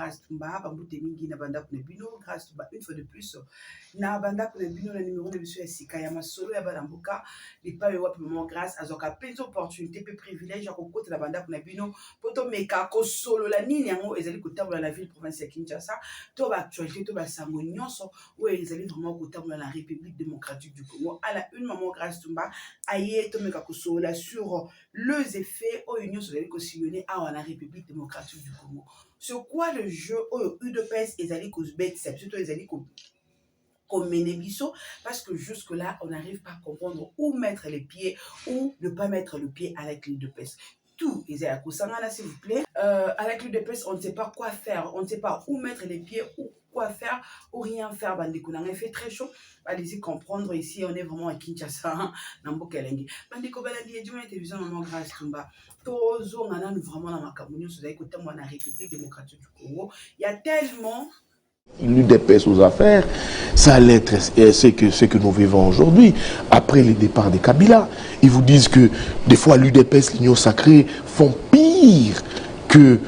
grâce Tumba, Bamboute Mingi, Nabanda Pnebino, grâce Tumba, une fois de plus, Nabanda Pnebino, le numéro de monsieur Sikayama Solo, Yabalambuka, les pas eu maman grâce à Zoka, plein d'opportunités, peu privilèges, à côté de la banda Pnebino, poto meka ko solo la nini yango ezali kotambola la ville province ya Kinshasa to ba actualité to ba sango nyonso où ezali vraiment kotambola la République démocratique du Congo à la une maman grâce Tumba aye to meka ko solo sur les effets au union ezali ko sillonner à la République démocratique du Congo sur quoi le jeu au UDPS ezali ko bet c'est surtout ezali ko comme Ménébisso, parce que jusque-là, on n'arrive pas à comprendre où mettre les pieds ou ne pas mettre le pied avec l'UDPS. Tout, s'il vous plaît. Avec l'UDPS, on ne sait pas quoi faire, on ne sait pas où mettre les pieds, ou quoi faire, ou rien faire. Bandeko, on a fait très chaud. Allez-y comprendre, ici, on est vraiment à Kinshasa, Nambo Kelengi. Bandeko, Balandi, et du moins, télévision, maman, grâce, Tumba. Tozo, on a vraiment dans ma camouflage, vous avez écouté, moi, dans la République démocratique du Congo. Il y a tellement. L'UDPS aux affaires, ça allait être ce que nous vivons aujourd'hui. Après le départ de Kabila, ils vous disent que des fois l'UDPS, l'Union sacrée, font pire que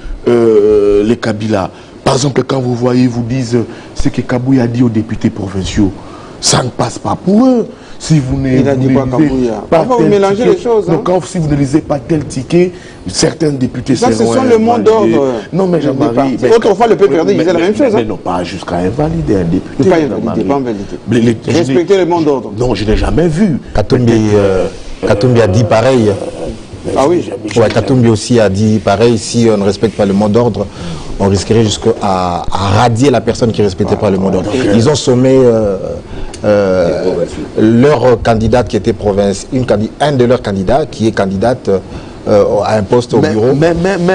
les Kabila. Par exemple, quand vous voyez, vous disent ce que Kabouya a dit aux députés provinciaux, ça ne passe pas pour eux. Si vous ne vous mélangez les choses. Donc, si vous ne lisez pas tel ticket, certains députés seront ce sont le mot d'ordre. Non, mais Jean-Marie... Autrefois, le peuple disait la même chose. Mais non, pas jusqu'à invalider un député. Pas invalider. Respecter le mot d'ordre. Non, je n'ai jamais vu. Katumbi a dit pareil. Ah oui, Katumbi aussi a dit pareil, si on ne respecte pas le mot d'ordre, on risquerait jusqu'à radier la personne qui ne respectait pas le mot d'ordre. Ils ont sommé leur candidate qui était province, un de leurs candidats qui est candidate à un poste au bureau.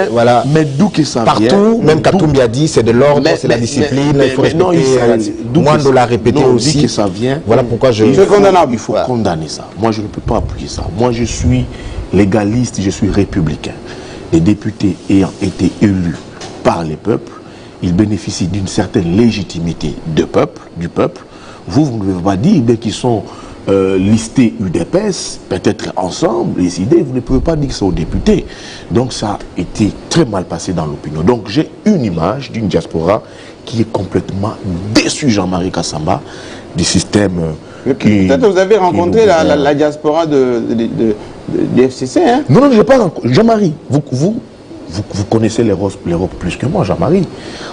Voilà. Mais d'où que ça vient? Partout, même Katumbi a dit, c'est de l'ordre, c'est la discipline, il faut respecter. Moi, de la répéter aussi. Que ça vient. Voilà pourquoi je... Il faut condamner ça. Moi, je ne peux pas appuyer ça. Moi, je suis légaliste, je suis républicain. Les députés ayant été élus par les peuples, ils bénéficient d'une certaine légitimité du peuple. Vous ne pouvez pas dire qu'ils sont listés UDPS, peut-être ensemble, les idées, vous ne pouvez pas dire que c'est aux députés. Donc ça a été très mal passé dans l'opinion. Donc j'ai une image d'une diaspora qui est complètement déçue, Jean-Marie Kassamba, du système peut-être vous avez rencontré la diaspora de FCC, hein? Non, je n'ai pas rencontré. Jean-Marie, vous connaissez l'Europe plus que moi, Jean-Marie.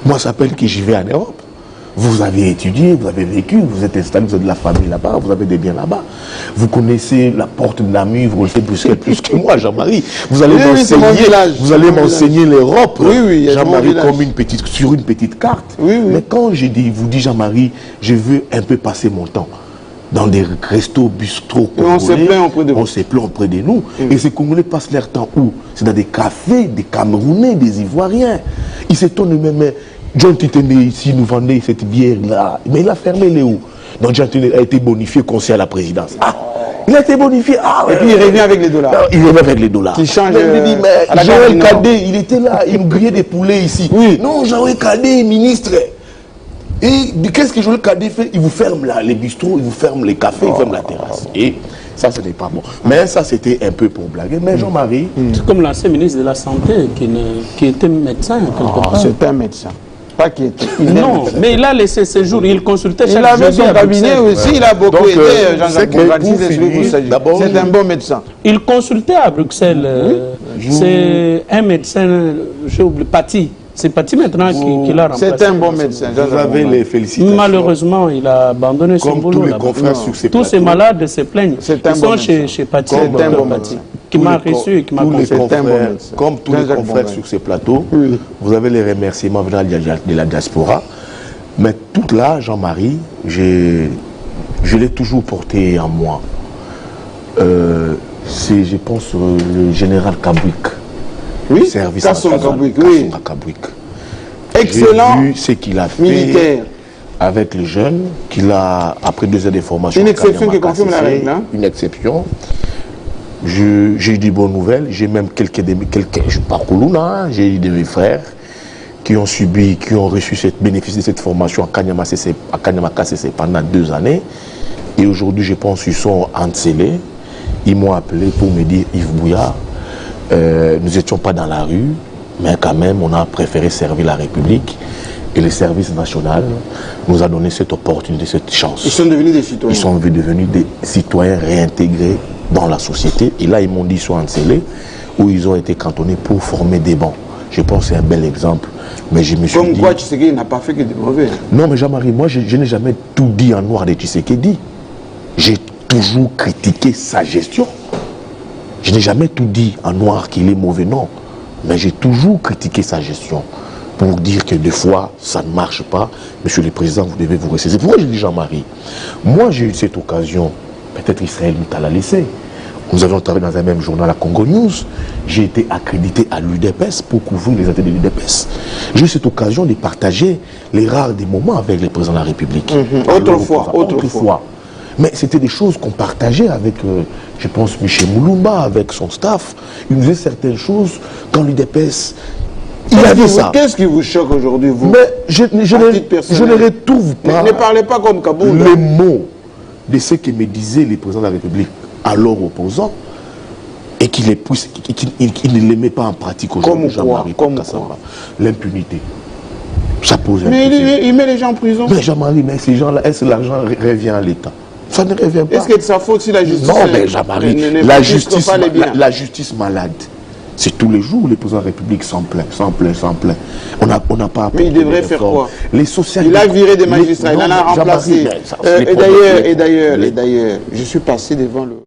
Moi, ça s'appelle que j'y vais en Europe. Vous avez étudié, vous avez vécu, vous êtes installé, vous avez de la famille là-bas, vous avez des biens là-bas. Vous connaissez la porte de Namur, vous le faites plus que moi, Jean-Marie. Vous allez m'enseigner l'Europe, Jean-Marie, comme sur une petite carte. Mais quand vous dis, Jean-Marie, je veux un peu passer mon temps dans des restos, bistrots, on se plaint auprès de vous. On se plaint auprès de nous. Et ces Congolais passent leur temps où? C'est dans des cafés, des Camerounais, des Ivoiriens. Ils s'étonnent eux-mêmes. John Titene ici nous vendait cette bière-là. Mais il a fermé les où? Donc John Titene a été bonifié conseiller à la présidence. Ah, il a été bonifié. Ah, et puis il revient avec les dollars. Il revient avec les dollars. Il change. Mais Joël Kadé, il était là, il nous grillait des poulets ici. Oui. Non, Joël Kadé, ministre. Et qu'est-ce que Joël Kadé fait? Il vous ferme là, les bistrots, il vous ferme les cafés, il ferme la terrasse. Et ça, ce n'est pas bon. Mais ça, c'était un peu pour blaguer. Mais Jean-Marie... C'est comme l'ancien ministre de la Santé qui était médecin. C'est un médecin. Pas qui était... Non, mais il a laissé ses jours, il consultait chaque jour. Il avait son cabinet aussi, il a beaucoup aidé Jean-Jacques Bourgatis. C'est un bon médecin. Il consultait à Bruxelles. C'est un médecin, j'ai oublié, Paty. C'est Paty maintenant qui l'a remplacé. C'est un bon médecin. Vous avez les félicitations. Malheureusement, il a abandonné son boulot. Tous les confrères sur ces Tous ces malades se plaignent. Ils sont chez Paty. C'est un bon médecin. Qui m'a reçu et qui m'a conseillé. Comme tous les confrères sur ces plateaux, vous avez les remerciements venant de la diaspora. Mais tout là, Jean-Marie, je l'ai toujours porté en moi. C'est, je pense, le général Kabouik. Oui, service Kabouik. Excellent. J'ai vu ce qu'il a fait militaire avec les jeunes, qu'il a, après 2 ans de formation. Une exception qui confirme la règle, hein? Une exception. J'ai eu des bonnes nouvelles. J'ai même quelques je parcours là, j'ai eu de mes frères qui ont bénéficié de cette formation à Kanyama KCC pendant 2 années. Et aujourd'hui, je pense qu'ils sont encelés. Ils m'ont appelé pour me dire, Yves Bouya, nous n'étions pas dans la rue. Mais quand même, on a préféré servir la République. Et le service national nous a donné cette opportunité, cette chance. Ils sont devenus des citoyens. Ils sont devenus des citoyens réintégrés dans la société. Et là, ils m'ont dit, soit en Ncélé, où ils ont été cantonnés pour former des bancs. Je pense que c'est un bel exemple. Mais je me suis Comme dit... quoi, Tshisekedi n'a pas fait que des mauvais. Non, mais Jean-Marie, moi, je n'ai jamais tout dit en noir de Tshisekedi. J'ai toujours critiqué sa gestion. Je n'ai jamais tout dit en noir qu'il est mauvais, non. Mais j'ai toujours critiqué sa gestion. Pour dire que des fois, ça ne marche pas. Monsieur le Président, vous devez vous ressaisir. Pourquoi je dis Jean-Marie? Moi, j'ai eu cette occasion, peut-être Israël nous l'a laissé. Nous avions travaillé dans un même journal, la Congo News. J'ai été accrédité à l'UDPS pour couvrir les ateliers de l'UDPS. J'ai eu cette occasion de partager les rares des moments avec le Président de la République. Autrefois. Mais c'était des choses qu'on partageait avec, je pense, Michel Moulumba, avec son staff. Il nous disait certaines choses quand l'UDPS... Il avait ça. Qu'est-ce qui vous choque aujourd'hui, vous? Mais je ne retrouve pas... Ne parlez pas comme Kaboul. Les mots de ce que me disait le président de la République, alors opposant, et qu'il ne les met pas en pratique aujourd'hui. Jean-Marie Kassamba. L'impunité. Ça pose mais il met les gens en prison. Mais Jean-Marie, mais ces gens-là, est-ce que l'argent revient à l'État? Ça ne revient pas. Est-ce que c'est de sa faute si la justice... Non, mais Jean-Marie, la justice malade. C'est tous les jours, les présidents de la République s'en plaint. On n'a pas... Mais il devrait faire quoi? Les social... Il a viré des magistrats, il en a remplacé. Et d'ailleurs, je suis passé devant le...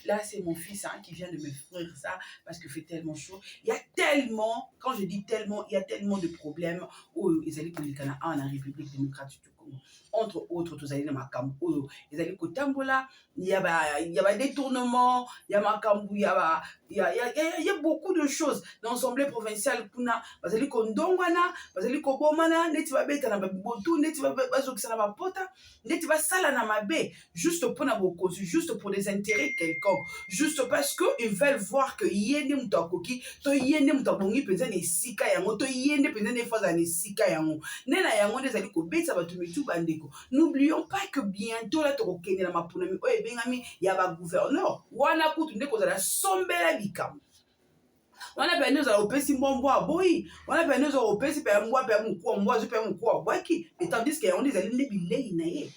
Là, c'est mon fils qui vient de me faire ça parce qu'il fait tellement chaud. Il y a tellement, quand je dis tellement, il y a tellement de problèmes où ils allaient pour le Canada en République démocratique du Congo. Entre autres, tous allés dans ma cambo, ils allaient au Tambola, il y a des détournements, il y a ma cambo, il y a beaucoup de choses. Dans l'Assemblée provinciale, kuna, ils allaient au Ndongwana, ils allaient au Bomana, neti va beta na babotu, neti va bazokisa na bapota, neti va sala na mabe, juste pour na bokozu, juste pour des intérêts quelconques, juste parce que ils veulent voir que yende mutakoki, to yende mutabongi penza ne sika yango, to yende penza ne faza ne sika yango. Nena yango des allaient au beta batumitu bande. N'oublions pas que bientôt là tu na mapunami oye bengami ya ba gouverneur wana kutu ndeko za la sombela bikam wana pe nous za opesi mbombo aboyi wana pe nous za opesi pe mbwa pe mukwa mbwa zo pe mukwa bwaki et tandis que on des allés bilei na ye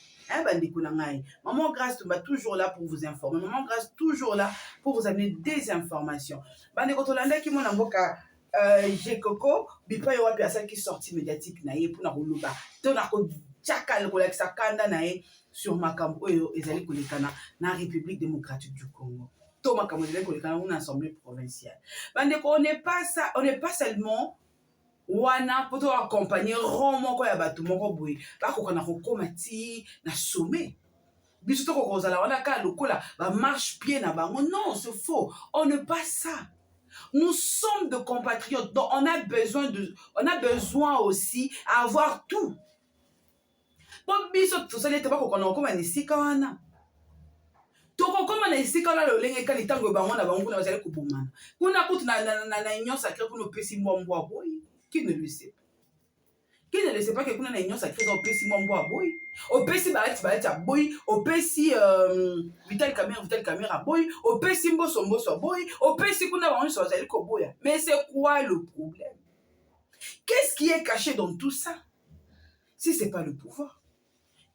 bandeko na ngai maman Grâce tomba toujours là pour vous informer maman Grâce toujours là pour vous amener des informations bandeko tolanda ki mona mboka j'ai coco bipa yo wapi asa qui sortie médiatique na ye pour na koloba to na ko Tchakal kolekisa kanda nae sur makambo oyo ezali kolekana na République démocratique du Congo. To makambo ezali kolekana une assemblée provinciale. Bandeko, on n'est pas seulement wana poto accompagner romo ko ya batu moko boye ba kokana kokoma ti na sommet. Biso to kokozala wana ka lokola ba marche pied na bango. Non, c'est faux. On n'est pas ça. Nous sommes de compatriotes. Donc on a besoin aussi à avoir tout. Bon, biso tosali ete bakokona kokoma na esika wana tokokoma na esika wana lolenge kani ntango bango na bango kuna bazali kobomana kuna kutu na union sacrée kuna opesi mbwa aboyi qui ne le sait pas que kuna na union sacrée opesi mbwa aboyi opesi balati aboyi opesi Vital Kamerhe aboyi opesi mboso aboyi opesi kuna bango nyonso bazali koboya. Mais c'est quoi le problème? Qu'est-ce qui est caché dans tout ça si c'est pas le pouvoir?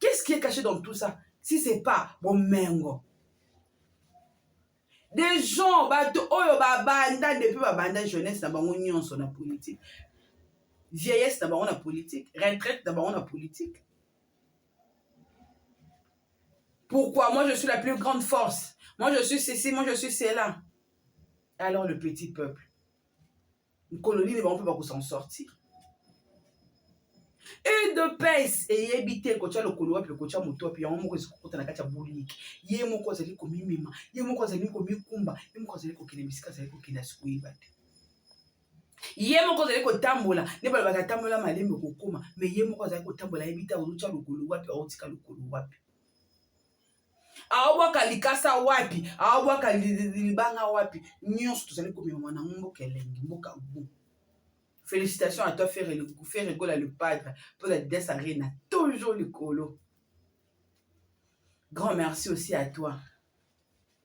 Qu'est-ce qui est caché dans tout ça si c'est pas bon mengo? Des gens depuis banda jeunesse na bango nyonso na politique, vieillesse na bango na politique, retraite na bango na politique. Pourquoi? Moi je suis la plus grande force, moi je suis ceci, moi je suis cela. Alors le petit peuple, une colonie ne va pas s'en sortir. Et de pèse et éviter que tu as le couloir puis que tu as mon toit puis on m'a dit que tu as la carte boulique yé mon quoi c'est comme mima yé mon quoi c'est comme kumba yé mon quoi c'est comme kinemisika c'est comme kinasui bat yé mon quoi c'est comme tambola ne pas ba tambola malembe ko koma mais yé mon quoi c'est comme tambola éviter que tu as le couloir puis on tika le couloir puis awa kalikasa wapi awa kalibanga wapi nyonso tozali komema na mboka elengi mboka bu. Félicitations à toi, faire rigoler le padre pour la Dessarena, toujours le colo. Grand merci aussi à toi,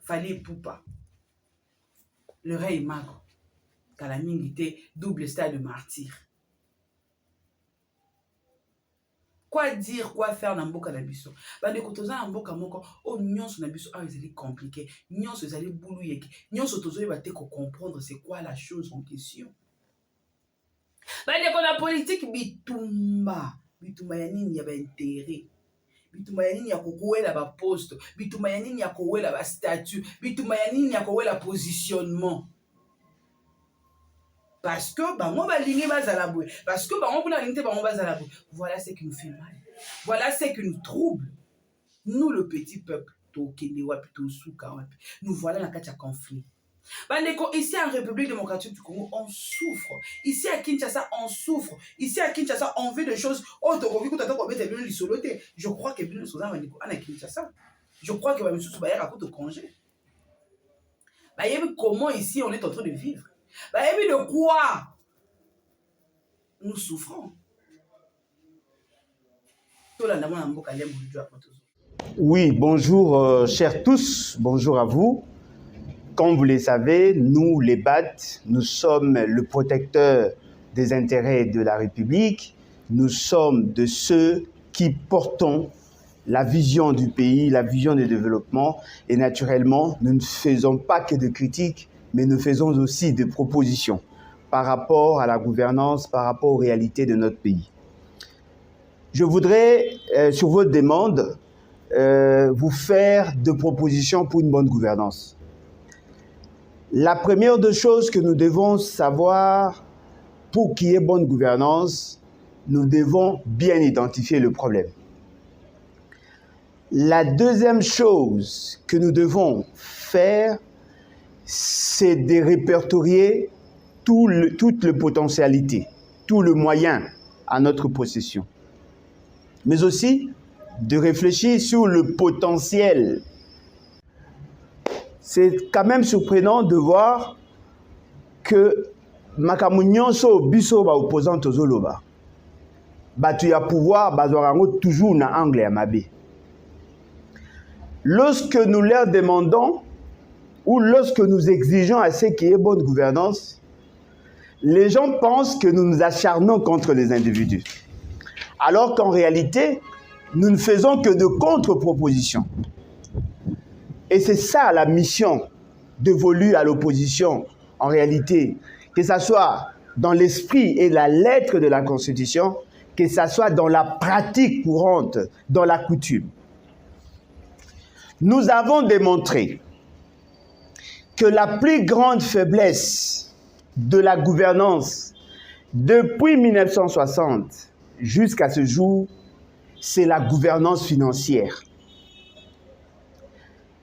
Fali Poupa, le rey mago. Kalamingi était double stade de martyr. Quoi dire, quoi faire dans mboka na biso? Bande kotoza na mboka moko, oh nyonso na biso, ah, ils compliqué. Nyonso ils allaient boulou yeki. Nyonso tozo ba te ko comprendre c'est quoi la chose en question. Bande ko la politique bitumba. Bitumba ya nini ya ba intérêt. Bitumba ya nini ya kokowela ba poste. Bitumba ya nini ya kokowela ba statut. Bitumba ya nini ya kokowela positionnement. Parce que bango balingi bazala boye, parce que bango pona lingite bango bazala boye. Voilà ce qui nous fait mal. Voilà ce qui nous trouble. Nous le petit peuple, nous voilà dans le conflit. Ici en République démocratique du Congo, on souffre. Ici à Kinshasa, on souffre. Ici à Kinshasa, on veut des choses. Je crois que je crois que congé. Comment ici on est en train de vivre? De quoi nous souffrons? Oui, bonjour chers tous, bonjour à vous. Comme vous le savez, nous les BAD, nous sommes le protecteur des intérêts de la République. Nous sommes de ceux qui portons la vision du pays, la vision du développement. Et naturellement, nous ne faisons pas que de critiques, mais nous faisons aussi des propositions par rapport à la gouvernance, par rapport aux réalités de notre pays. Je voudrais, sur votre demande, vous faire deux propositions pour une bonne gouvernance. La première des choses que nous devons savoir, pour qu'il y ait bonne gouvernance, nous devons bien identifier le problème. La deuxième chose que nous devons faire, c'est de répertorier toute la potentialité, tout le moyen à notre possession. Mais aussi de réfléchir sur le potentiel. C'est quand même surprenant de voir que Makamunionso biso ba opposant tozoloba. Batu ya pouvoir bazorango toujours na angle ya mabe. Lorsque nous leur demandons ou lorsque nous exigeons à ce qu'il y ait bonne gouvernance, les gens pensent que nous nous acharnons contre les individus. Alors qu'en réalité, nous ne faisons que de contre-propositions. Et c'est ça la mission dévolue à l'opposition, en réalité, que ce soit dans l'esprit et la lettre de la Constitution, que ce soit dans la pratique courante, dans la coutume. Nous avons démontré que la plus grande faiblesse de la gouvernance depuis 1960 jusqu'à ce jour, c'est la gouvernance financière.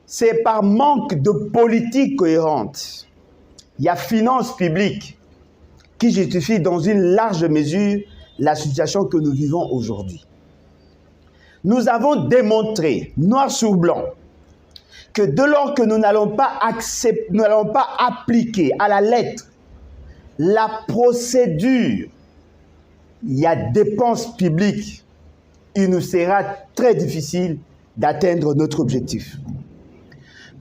C'est par manque de politique cohérente. Il y a finance publique qui justifie dans une large mesure la situation que nous vivons aujourd'hui. Nous avons démontré, noir sur blanc, que dès lors que nous n'allons pas appliquer à la lettre la procédure, il y a dépenses publiques, il nous sera très difficile d'atteindre notre objectif.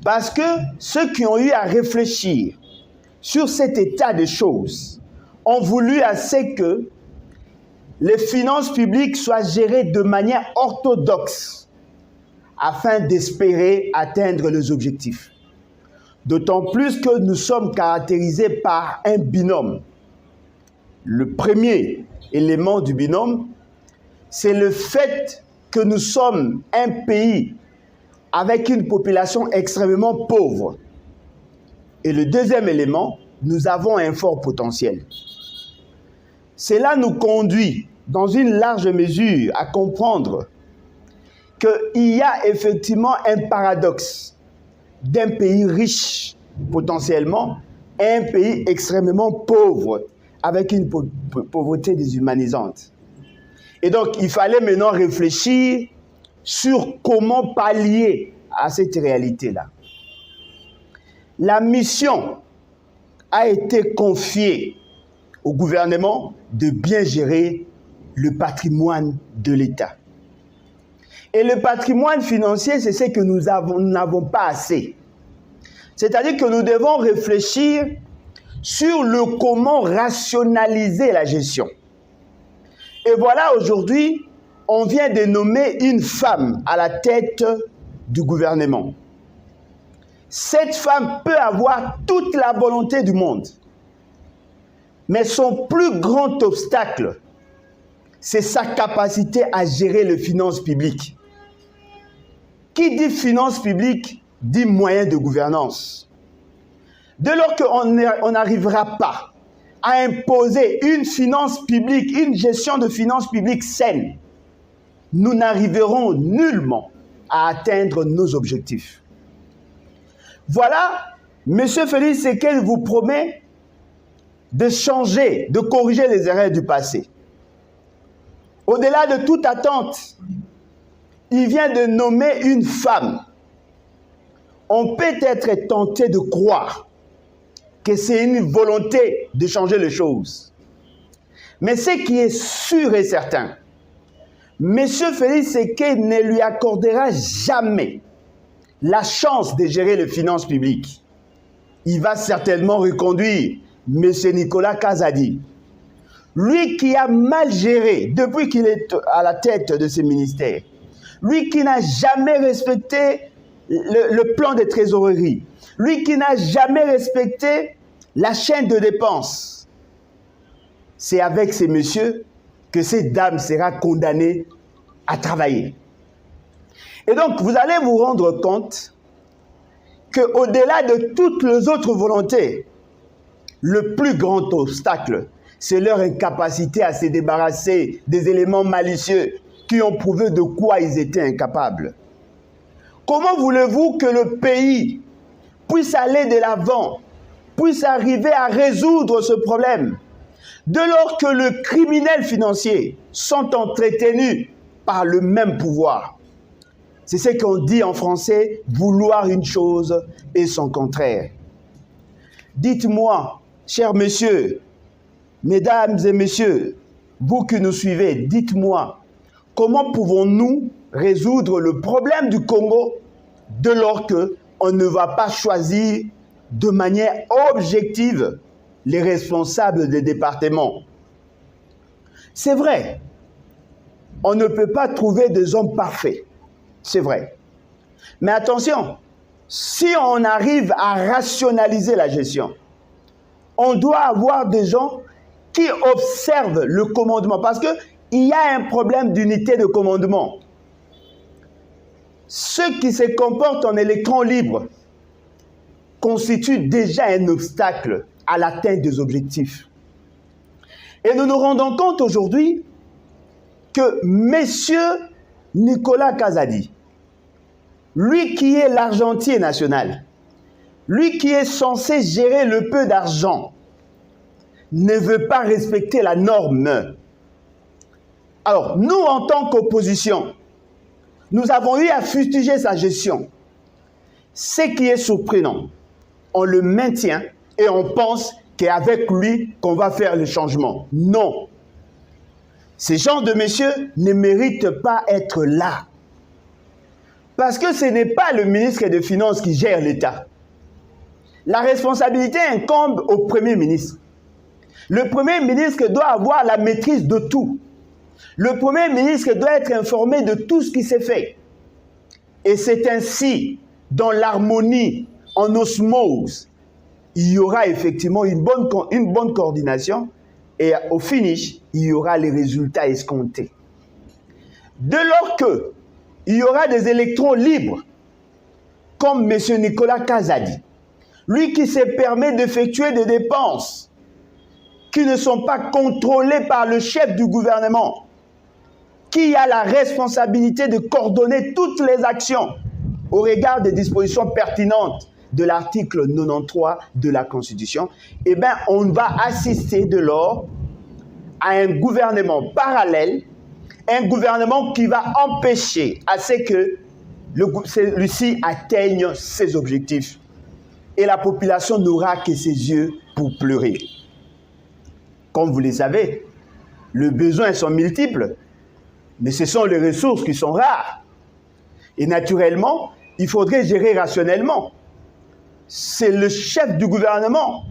Parce que ceux qui ont eu à réfléchir sur cet état de choses ont voulu assez que les finances publiques soient gérées de manière orthodoxe afin d'espérer atteindre les objectifs. D'autant plus que nous sommes caractérisés par un binôme. Le premier élément du binôme, c'est le fait que nous sommes un pays avec une population extrêmement pauvre. Et le deuxième élément, nous avons un fort potentiel. Cela nous conduit, dans une large mesure, à comprendre qu'il y a effectivement un paradoxe d'un pays riche potentiellement et un pays extrêmement pauvre avec une pauvreté déshumanisante. Et donc, il fallait maintenant réfléchir sur comment pallier à cette réalité-là. La mission a été confiée au gouvernement de bien gérer le patrimoine de l'État. Et le patrimoine financier, c'est ce que nous n'avons pas assez. C'est-à-dire que nous devons réfléchir sur le comment rationaliser la gestion. Et voilà, aujourd'hui, on vient de nommer une femme à la tête du gouvernement. Cette femme peut avoir toute la volonté du monde. Mais son plus grand obstacle, c'est sa capacité à gérer les finances publiques. Qui dit finances publiques, dit moyens de gouvernance. Dès lors qu'on n'arrivera pas à imposer une finance publique, une gestion de finances publiques saine, nous n'arriverons nullement à atteindre nos objectifs. Voilà, M. Félix Tshisekedi vous promet de changer, de corriger les erreurs du passé. Au-delà de toute attente, il vient de nommer une femme. On peut être tenté de croire que c'est une volonté de changer les choses. Mais ce qui est sûr et certain, M. Félix Tshisekedi ne lui accordera jamais la chance de gérer les finances publiques. Il va certainement reconduire M. Nicolas Kazadi. Lui qui a mal géré depuis qu'il est à la tête de ce ministère. Lui qui n'a jamais respecté le plan de trésorerie. Lui qui n'a jamais respecté la chaîne de dépenses. C'est avec ces messieurs que cette dame sera condamnée à travailler. Et donc, vous allez vous rendre compte qu'au-delà de toutes les autres volontés, le plus grand obstacle, c'est leur incapacité à se débarrasser des éléments malicieux qui ont prouvé de quoi ils étaient incapables. Comment voulez-vous que le pays puisse aller de l'avant, puisse arriver à résoudre ce problème, dès lors que les criminels financiers sont entretenus par le même pouvoir? C'est ce qu'on dit en français, vouloir une chose et son contraire. Dites-moi, chers messieurs, mesdames et messieurs, vous qui nous suivez, dites-moi, comment pouvons-nous résoudre le problème du Congo dès lors qu'on ne va pas choisir de manière objective les responsables des départements? C'est vrai, on ne peut pas trouver des hommes parfaits, c'est vrai. Mais attention, si on arrive à rationaliser la gestion, on doit avoir des gens qui observent le commandement, parce qu'il y a un problème d'unité de commandement. Ceux qui se comportent en électrons libres constituent déjà un obstacle à l'atteinte des objectifs. Et nous nous rendons compte aujourd'hui que M. Nicolas Kazadi, lui qui est l'argentier national, lui qui est censé gérer le peu d'argent, ne veut pas respecter la norme. Alors, nous, en tant qu'opposition, nous avons eu à fustiger sa gestion. Ce qui est surprenant, on le maintient et on pense qu'avec lui, qu'on va faire le changement. Non. Ces gens de messieurs ne méritent pas être là. Parce que ce n'est pas le ministre des Finances qui gère l'État. La responsabilité incombe au Premier ministre. Le Premier ministre doit avoir la maîtrise de tout. Le Premier ministre doit être informé de tout ce qui s'est fait. Et c'est ainsi, dans l'harmonie, en osmose, il y aura effectivement une bonne coordination et au finish, il y aura les résultats escomptés. Dès lors qu'il y aura des électrons libres, comme M. Nicolas Kazadi, lui qui se permet d'effectuer des dépenses qui ne sont pas contrôlées par le chef du gouvernement, qui a la responsabilité de coordonner toutes les actions au regard des dispositions pertinentes de l'article 93 de la Constitution, eh bien, on va assister de lors à un gouvernement parallèle, un gouvernement qui va empêcher à ce que celui-ci atteigne ses objectifs. Et la population n'aura que ses yeux pour pleurer. Comme vous le savez, les besoins sont multiples, mais ce sont les ressources qui sont rares. Et naturellement, il faudrait gérer rationnellement. C'est le chef du gouvernement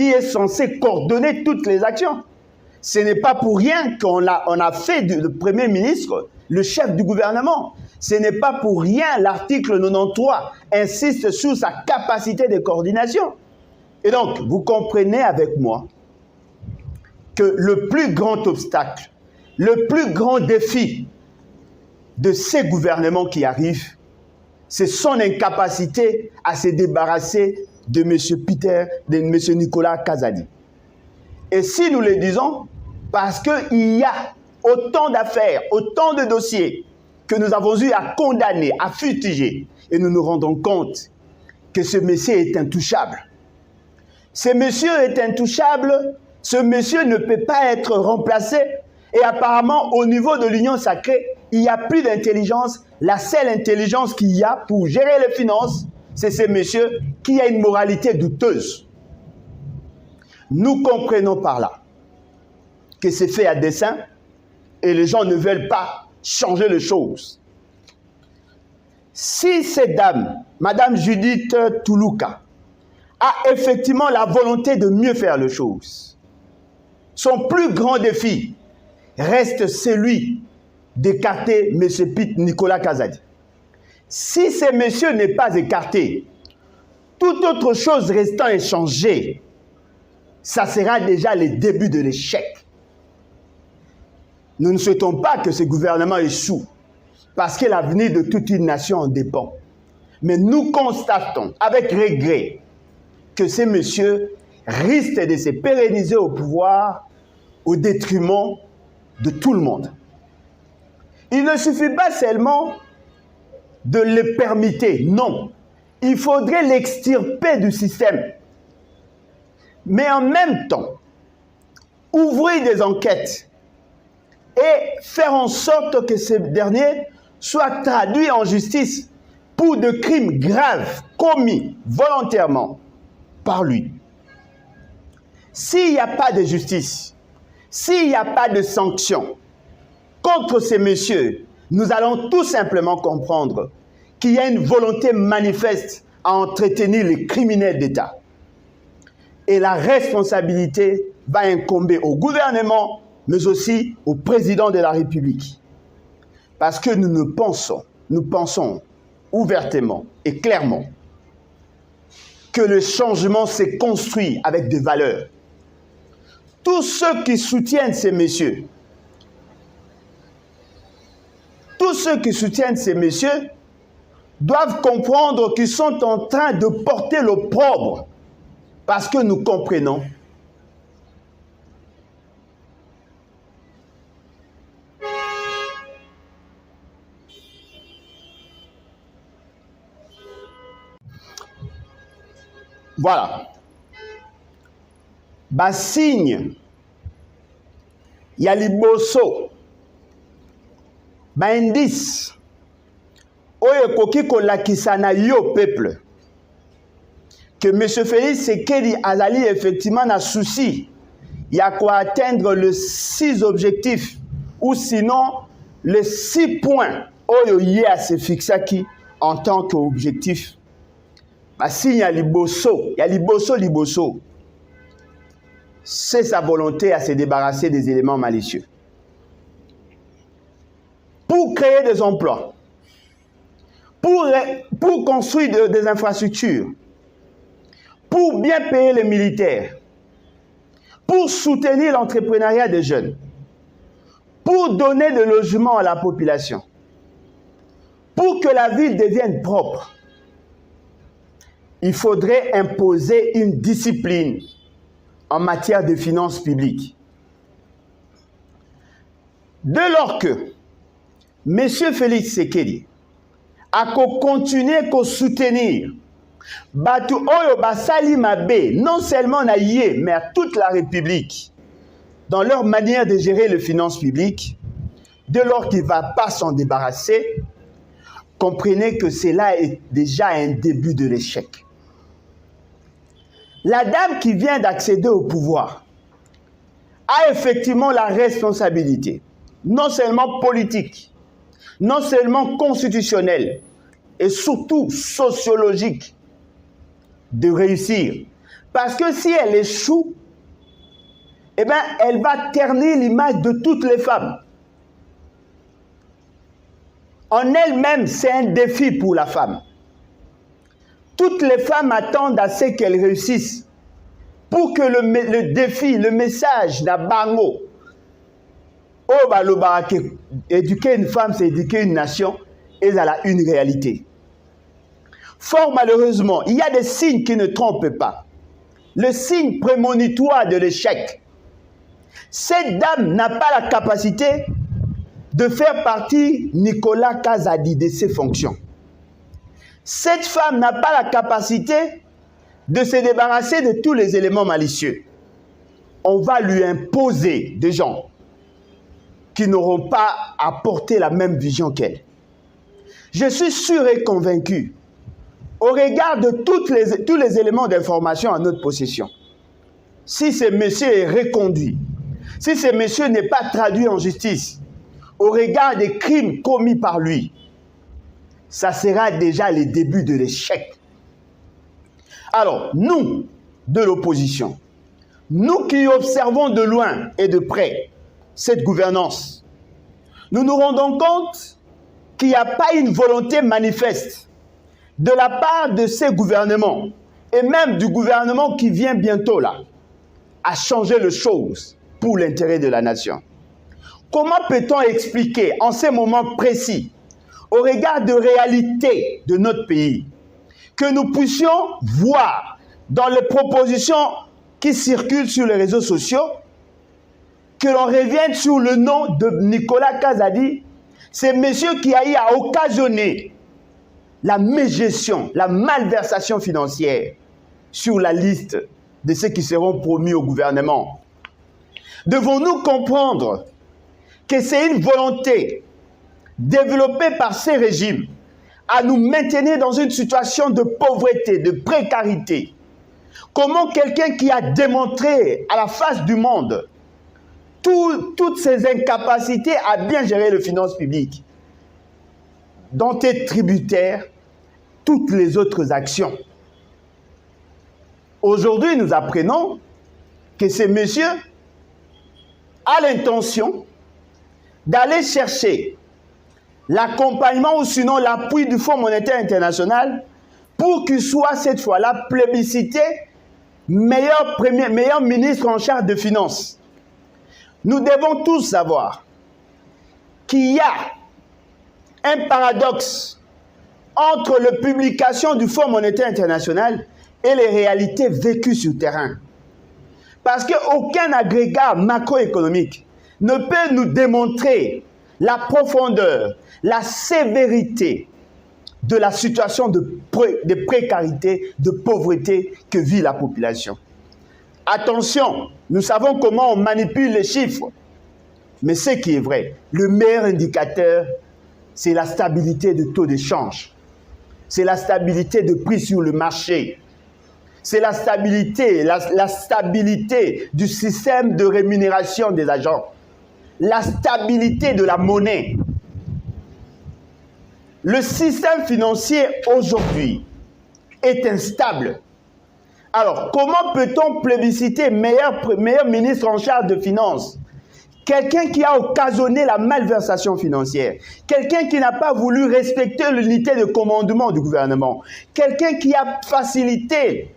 qui est censé coordonner toutes les actions. Ce n'est pas pour rien qu'on a fait du Premier ministre le chef du gouvernement. Ce n'est pas pour rien l'article 93 insiste sur sa capacité de coordination. Et donc, vous comprenez avec moi que le plus grand obstacle, le plus grand défi de ces gouvernements qui arrivent, c'est son incapacité à se débarrasser de M. Nicolas Kazadi. Et si nous le disons, parce qu'il y a autant d'affaires, autant de dossiers que nous avons eu à condamner, à fustiger, et nous nous rendons compte que ce monsieur est intouchable. Ce monsieur est intouchable, ce monsieur ne peut pas être remplacé, et apparemment au niveau de l'Union sacrée, il n'y a plus d'intelligence. La seule intelligence qu'il y a pour gérer les finances, c'est ce monsieur qui a une moralité douteuse. Nous comprenons par là que c'est fait à dessein et les gens ne veulent pas changer les choses. Si cette dame, Madame Judith Toulouka, a effectivement la volonté de mieux faire les choses, son plus grand défi reste celui d'écarter M. Nicolas Kazadi. Si ce monsieur n'est pas écarté, toute autre chose restant échangée, ça sera déjà le début de l'échec. Nous ne souhaitons pas que ce gouvernement échoue, parce que l'avenir de toute une nation en dépend. Mais nous constatons avec regret que ce monsieur risque de se pérenniser au pouvoir au détriment de tout le monde. Il ne suffit pas seulement de le permettre, non. Il faudrait l'extirper du système. Mais en même temps, ouvrir des enquêtes et faire en sorte que ces derniers soient traduits en justice pour de crimes graves commis volontairement par lui. S'il n'y a pas de justice, s'il n'y a pas de sanction contre ces messieurs, nous allons tout simplement comprendre qu'il y a une volonté manifeste à entretenir les criminels d'État. Et la responsabilité va incomber au gouvernement, mais aussi au président de la République. Parce que nous pensons ouvertement et clairement que le changement s'est construit avec des valeurs. Tous ceux qui soutiennent ces messieurs, doivent comprendre qu'ils sont en train de porter l'opprobre parce que nous comprenons voilà. Basigne, Yaliboso, indice, oyo koki kolakisa na yo peuple, que M. Félix Tshisekedi azali effectivement na souci, il y a quoi atteindre les 6 objectifs, ou sinon les 6 points oyo yé à se fixer en tant qu'objectif. Basigne Yaliboso, c'est sa volonté à se débarrasser des éléments malicieux. Pour créer des emplois, pour construire des infrastructures, pour bien payer les militaires, pour soutenir l'entrepreneuriat des jeunes, pour donner des logements à la population, pour que la ville devienne propre, il faudrait imposer une discipline en matière de finances publiques. Dès lors que M. Félix Tshisekedi a continué à soutenir Batu Oyo Basali Mabe, non seulement na yé, mais à toute la République, dans leur manière de gérer les finances publiques, dès lors qu'il ne va pas s'en débarrasser, comprenez que cela est déjà un début de l'échec. La dame qui vient d'accéder au pouvoir a effectivement la responsabilité, non seulement politique, non seulement constitutionnelle, et surtout sociologique, de réussir. Parce que si elle échoue, eh bien, elle va ternir l'image de toutes les femmes. En elle-même, c'est un défi pour la femme. Toutes les femmes attendent à ce qu'elles réussissent pour que le défi, le message d'Abango, éduquer une femme, c'est éduquer une nation, et ça a une réalité. Fort malheureusement, il y a des signes qui ne trompent pas. Le signe prémonitoire de l'échec. Cette dame n'a pas la capacité de faire partie Nicolas Kazadi de ses fonctions. Cette femme n'a pas la capacité de se débarrasser de tous les éléments malicieux. On va lui imposer des gens qui n'auront pas apporté la même vision qu'elle. Je suis sûr et convaincu, au regard de tous les éléments d'information à notre possession, si ce monsieur est reconduit, si ce monsieur n'est pas traduit en justice, au regard des crimes commis par lui, ça sera déjà le début de l'échec. Alors, nous, de l'opposition, nous qui observons de loin et de près cette gouvernance, nous nous rendons compte qu'il n'y a pas une volonté manifeste de la part de ces gouvernements, et même du gouvernement qui vient bientôt là, à changer les choses pour l'intérêt de la nation. Comment peut-on expliquer en ces moments précis, au regard de réalité de notre pays, que nous puissions voir dans les propositions qui circulent sur les réseaux sociaux, que l'on revienne sur le nom de Nicolas Kazadi, c'est monsieur qui a eu à occasionner la mégestion, la malversation financière sur la liste de ceux qui seront promus au gouvernement. Devons-nous comprendre que c'est une volonté développée par ces régimes à nous maintenir dans une situation de pauvreté, de précarité? Comment quelqu'un qui a démontré à la face du monde toutes ses incapacités à bien gérer les finances publiques, dont est tributaire toutes les autres actions. Aujourd'hui, nous apprenons que ce monsieur a l'intention d'aller chercher l'accompagnement ou sinon l'appui du Fonds monétaire international pour qu'il soit cette fois-là plébiscité meilleur ministre en charge de finances. Nous devons tous savoir qu'il y a un paradoxe entre la publication du Fonds monétaire international et les réalités vécues sur le terrain. Parce qu'aucun agrégat macroéconomique ne peut nous démontrer la profondeur, la sévérité de la situation de précarité, de pauvreté que vit la population. Attention, nous savons comment on manipule les chiffres. Mais ce qui est vrai, le meilleur indicateur, c'est la stabilité du taux d'échange. C'est la stabilité de prix sur le marché. C'est la stabilité du système de rémunération des agents. La stabilité de la monnaie. Le système financier aujourd'hui est instable. Alors, comment peut-on plébisciter meilleur ministre en charge de finances? Quelqu'un qui a occasionné la malversation financière. Quelqu'un qui n'a pas voulu respecter l'unité de commandement du gouvernement. Quelqu'un qui a facilité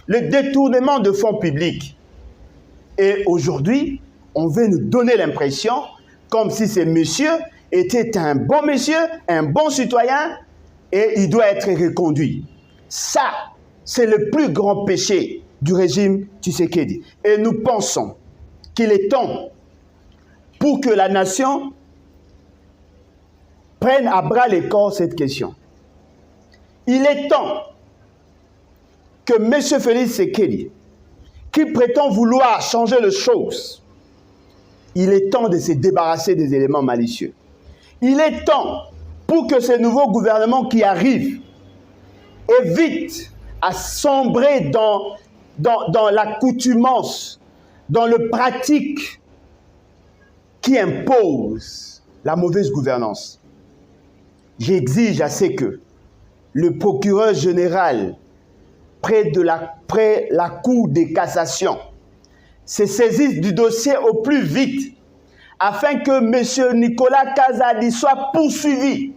le détournement de fonds publics. Et aujourd'hui, on veut nous donner l'impression comme si ce monsieur était un bon monsieur, un bon citoyen, et il doit être reconduit. Ça, c'est le plus grand péché du régime Tshisekedi. Et nous pensons qu'il est temps pour que la nation prenne à bras le corps cette question. Il est temps que M. Félix Tshisekedi, qui prétend vouloir changer les choses, il est temps de se débarrasser des éléments malicieux. Il est temps pour que ce nouveau gouvernement qui arrive évite à sombrer dans l'accoutumance, dans le pratique qui impose la mauvaise gouvernance. J'exige à ce que le procureur général près la Cour de cassation se saisisse du dossier au plus vite afin que M. Nicolas Kazadi soit poursuivi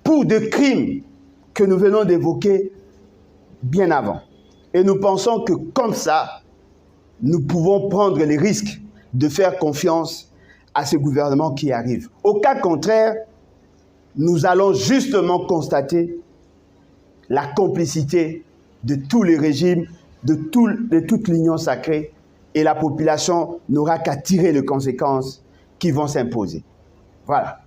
pour des crimes que nous venons d'évoquer bien avant. Et nous pensons que comme ça, nous pouvons prendre les risques de faire confiance à ce gouvernement qui arrive. Au cas contraire, nous allons justement constater la complicité de tous les régimes, de toute l'union sacrée, et la population n'aura qu'à tirer les conséquences qui vont s'imposer. Voilà.